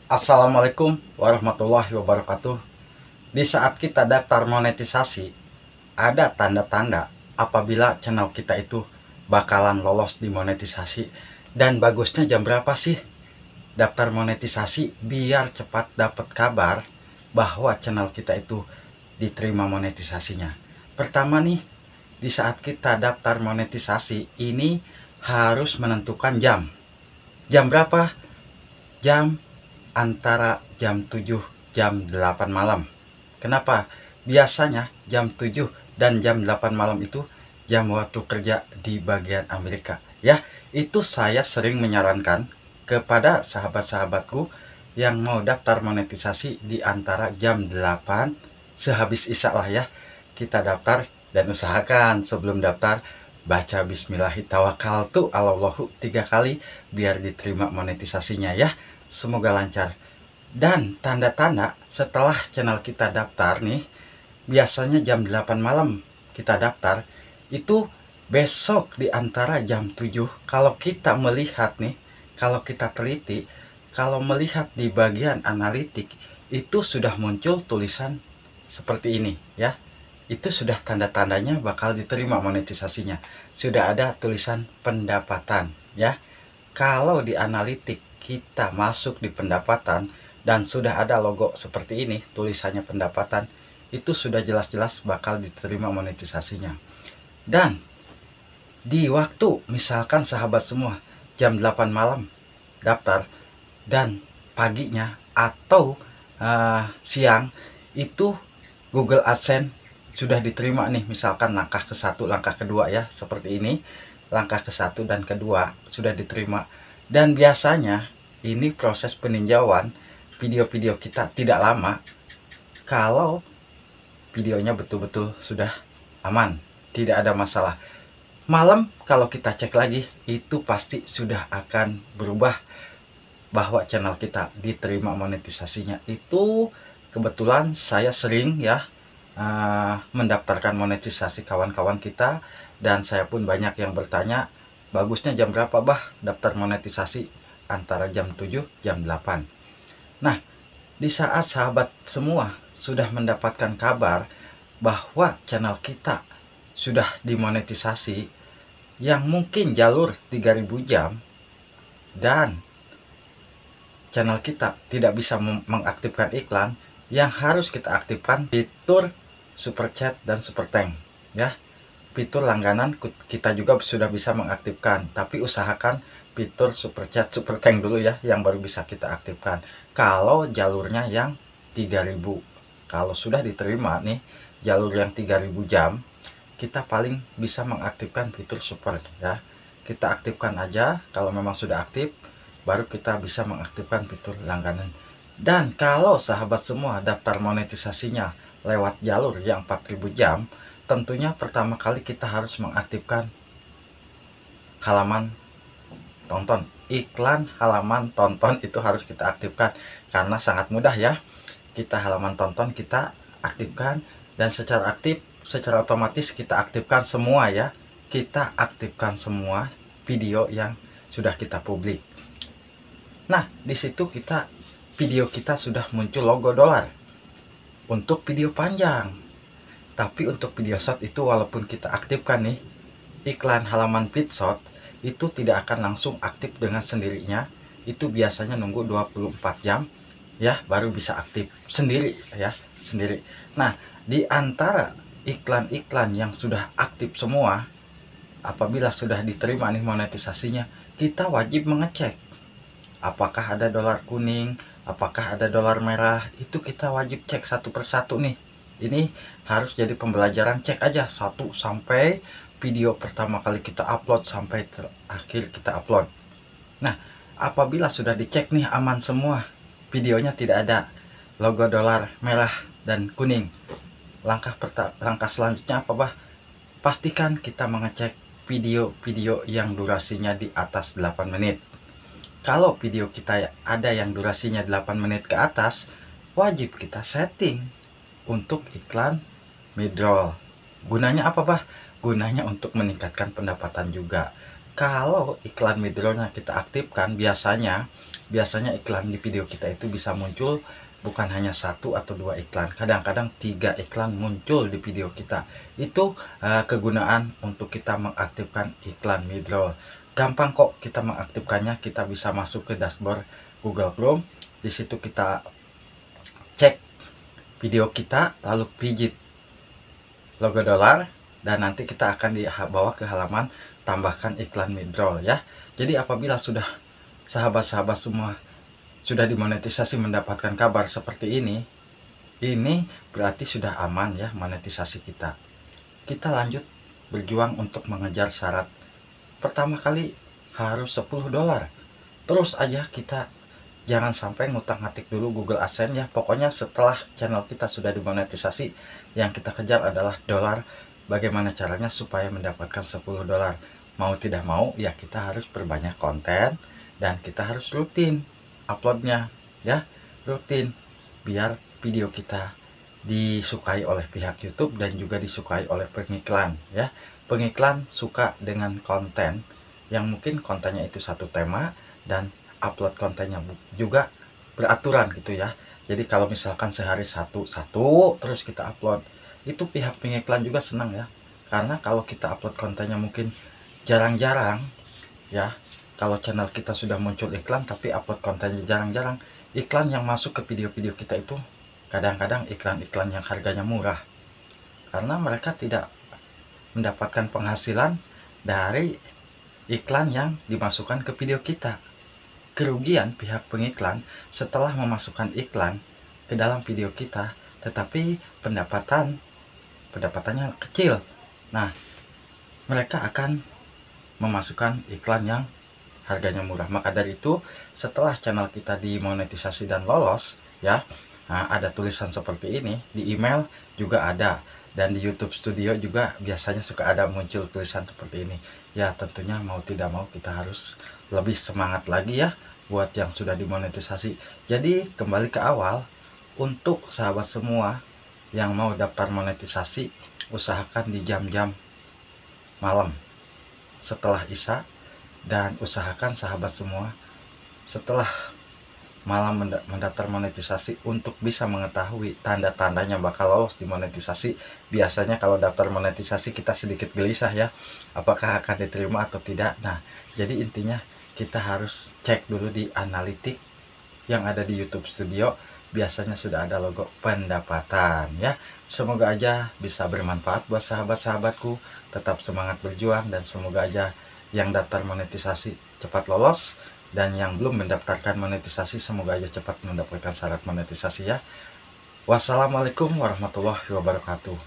Assalamualaikum warahmatullahi wabarakatuh. Di saat kita daftar monetisasi, ada tanda-tanda apabila channel kita itu bakalan lolos di monetisasi. Dan bagusnya jam berapa sih daftar monetisasi biar cepat dapat kabar bahwa channel kita itu diterima monetisasinya. Pertama nih, di saat kita daftar monetisasi ini harus menentukan jam. Jam berapa? Jam antara jam 7 jam 8 malam. Kenapa? Biasanya jam 7 dan jam 8 malam itu jam waktu kerja di bagian Amerika. Ya, itu saya sering menyarankan kepada sahabat-sahabatku yang mau daftar monetisasi di antara jam 8 sehabis isya lah ya. Kita daftar dan usahakan sebelum daftar baca bismillahirrahmanirrahim 3 kali biar diterima monetisasinya ya. Semoga lancar. Dan tanda-tanda setelah channel kita daftar nih, biasanya jam 8 malam kita daftar, itu besok di antara jam 7 kalau kita melihat nih, kalau kita teliti, kalau melihat di bagian analitik itu sudah muncul tulisan seperti ini ya. Itu sudah tanda-tandanya bakal diterima monetisasinya. Sudah ada tulisan pendapatan ya. Kalau di analitik kita masuk di pendapatan dan sudah ada logo seperti ini tulisannya pendapatan, itu sudah jelas-jelas bakal diterima monetisasinya. Dan di waktu misalkan sahabat semua jam 8 malam daftar dan paginya atau siang itu Google AdSense sudah diterima nih, misalkan langkah ke satu langkah kedua ya, seperti ini langkah ke satu dan kedua sudah diterima. Dan biasanya ini proses peninjauan video-video kita tidak lama kalau videonya betul-betul sudah aman, tidak ada masalah. Malam kalau kita cek lagi itu pasti sudah akan berubah bahwa channel kita diterima monetisasinya. Itu kebetulan saya sering ya mendaftarkan monetisasi kawan-kawan kita, dan saya pun banyak yang bertanya, bagusnya jam berapa bah daftar monetisasi? Antara jam 7 jam 8. Nah, di saat sahabat semua sudah mendapatkan kabar bahwa channel kita sudah dimonetisasi, yang mungkin jalur 3000 jam dan channel kita tidak bisa mengaktifkan iklan, yang harus kita aktifkan fitur super chat dan super thank ya. Fitur langganan kita juga sudah bisa mengaktifkan, tapi usahakan fitur super chat super thank dulu ya yang baru bisa kita aktifkan kalau jalurnya yang 3000. Kalau sudah diterima nih jalur yang 3000 jam, kita paling bisa mengaktifkan fitur super ya. Kita aktifkan aja, kalau memang sudah aktif baru kita bisa mengaktifkan fitur langganan. Dan kalau sahabat semua daftar monetisasinya lewat jalur yang 4000 jam, tentunya pertama kali kita harus mengaktifkan halaman tonton. Iklan halaman tonton itu harus kita aktifkan karena sangat mudah ya. Kita halaman tonton kita aktifkan, dan secara aktif, secara otomatis kita aktifkan semua ya. Kita aktifkan semua video yang sudah kita publik. Nah, di situ video kita sudah muncul logo dolar untuk video panjang. Tapi untuk video short itu walaupun kita aktifkan nih iklan halaman feed short, itu tidak akan langsung aktif dengan sendirinya. Itu biasanya nunggu 24 jam ya baru bisa aktif sendiri ya, sendiri. Nah, di antara iklan-iklan yang sudah aktif semua, apabila sudah diterima nih monetisasinya, kita wajib mengecek apakah ada dolar kuning, apakah ada dolar merah. Itu kita wajib cek satu persatu nih. Ini harus jadi pembelajaran, cek aja satu sampai video pertama kali kita upload sampai terakhir kita upload. Nah, apabila sudah dicek nih aman semua, videonya tidak ada logo dolar merah dan kuning, langkah selanjutnya apa bah? Pastikan kita mengecek video-video yang durasinya di atas 8 menit. Kalau video kita ada yang durasinya 8 menit ke atas, wajib kita setting untuk iklan midroll. Gunanya apa bah? Gunanya untuk meningkatkan pendapatan juga. Kalau iklan midrollnya kita aktifkan, biasanya biasanya iklan di video kita itu bisa muncul bukan hanya 1 atau 2 iklan, kadang-kadang 3 iklan muncul di video kita. Itu kegunaan untuk kita mengaktifkan iklan midroll. Gampang kok kita mengaktifkannya. Kita bisa masuk ke dashboard Google Chrome. Di situ kita cek video kita, lalu pijit logo dolar, dan nanti kita akan dibawa ke halaman tambahkan iklan midroll ya. Jadi apabila sudah sahabat-sahabat semua sudah dimonetisasi mendapatkan kabar seperti ini berarti sudah aman ya monetisasi kita. Kita lanjut berjuang untuk mengejar syarat. Pertama kali harus $10. Terus aja kita jangan sampai ngutang-ngatik dulu Google AdSense ya. Pokoknya setelah channel kita sudah dimonetisasi, yang kita kejar adalah dolar. Bagaimana caranya supaya mendapatkan $10? Mau tidak mau ya kita harus perbanyak konten, dan kita harus rutin uploadnya ya, rutin, biar video kita disukai oleh pihak YouTube dan juga disukai oleh pengiklan ya. Pengiklan suka dengan konten yang mungkin kontennya itu satu tema, dan upload kontennya juga beraturan gitu ya. Jadi kalau misalkan sehari satu terus kita upload, itu pihak pengiklan juga senang ya. Karena kalau kita upload kontennya mungkin jarang-jarang ya, kalau channel kita sudah muncul iklan tapi upload kontennya jarang-jarang, iklan yang masuk ke video-video kita itu kadang-kadang iklan-iklan yang harganya murah, karena mereka tidak mendapatkan penghasilan dari iklan yang dimasukkan ke video kita. Kerugian pihak pengiklan setelah memasukkan iklan ke dalam video kita, tetapi pendapatannya kecil. Nah, mereka akan memasukkan iklan yang harganya murah. Maka dari itu, setelah channel kita dimonetisasi dan lolos ya, nah, ada tulisan seperti ini. Di email juga ada, dan di YouTube Studio juga biasanya suka ada muncul tulisan seperti ini ya. Tentunya mau tidak mau kita harus lebih semangat lagi ya buat yang sudah dimonetisasi. Jadi kembali ke awal, untuk sahabat semua yang mau daftar monetisasi, usahakan di jam-jam malam setelah Isya, dan usahakan sahabat semua setelah malam mendaftar monetisasi untuk bisa mengetahui tanda-tandanya bakal lolos di monetisasi. Biasanya kalau daftar monetisasi kita sedikit gelisah ya, apakah akan diterima atau tidak. Nah, jadi intinya kita harus cek dulu di analitik yang ada di YouTube Studio. Biasanya sudah ada logo pendapatan ya. Semoga aja bisa bermanfaat buat sahabat-sahabatku. Tetap semangat berjuang, dan semoga aja yang daftar monetisasi cepat lolos, dan yang belum mendaftarkan monetisasi semoga aja cepat mendapatkan syarat monetisasi ya. Wassalamualaikum warahmatullahi wabarakatuh.